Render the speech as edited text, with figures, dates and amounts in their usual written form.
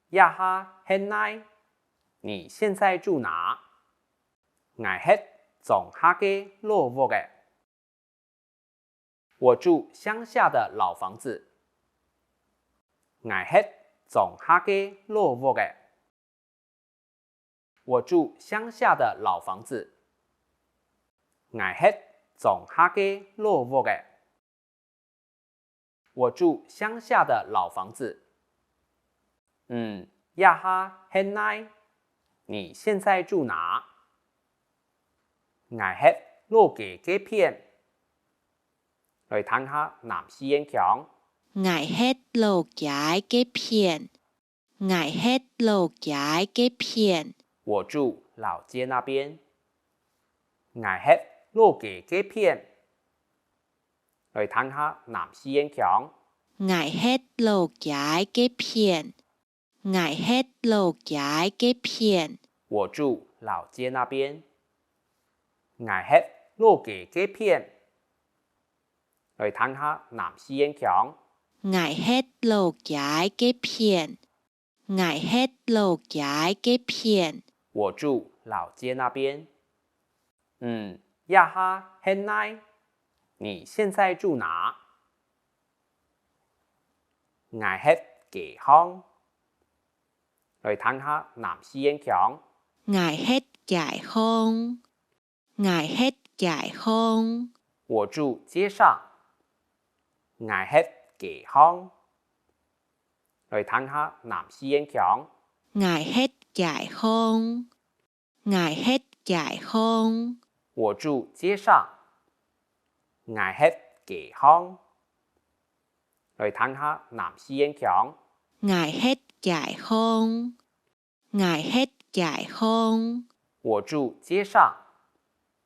呀哈，hiện nay，你现在住哪？Ngài hết dòng ha ke lô vô gẹ。我住乡下的老房子。Ngài hết dòng ha ke lô vô gẹ。我住乡下的老房子。Ngài hết dòng ha ke lô vô gẹ。我住乡下的老房子。呀哈，hiện nay，你现在住哪？Ngài hết lô kể kế phiền。Lời thắng ha nằm si yên khióng. Ngài hết lô cái kế phiền. Ngài hết lô cái kế phiền. 我住老街那边。Ngài hết lô kể kế phiền. Lời thắng ha nằm si yên khióng. Ngài hết lô cái kế phiền. Ngài hết lô cái kế phiền. 我住老街那边。Ngài hết lô kể kế phiền. Lời thắng ha nằm si yên khióng. Ngài hết lô cái kế phiền. Ngài hết lô cái kế phiền. 我住老街那边。呀哈，hiện nay，你现在住哪？Ngài hết kể hong. Lời thắng ha nằm si yên khióng. Ngài hết giải hôn. Ngài hết giải hôn. 我住街上。Ngài hết kể hong. Lời thắng ha nằm si yên khióng. Ngài hết giải hôn. Ngài hết giải hôn. 我住街上。Ngài hết kể hong. Lời thắng ha nằm si yên khióng. Ngài hết giải hôn. Ngài hết giải hôn. 我住街上。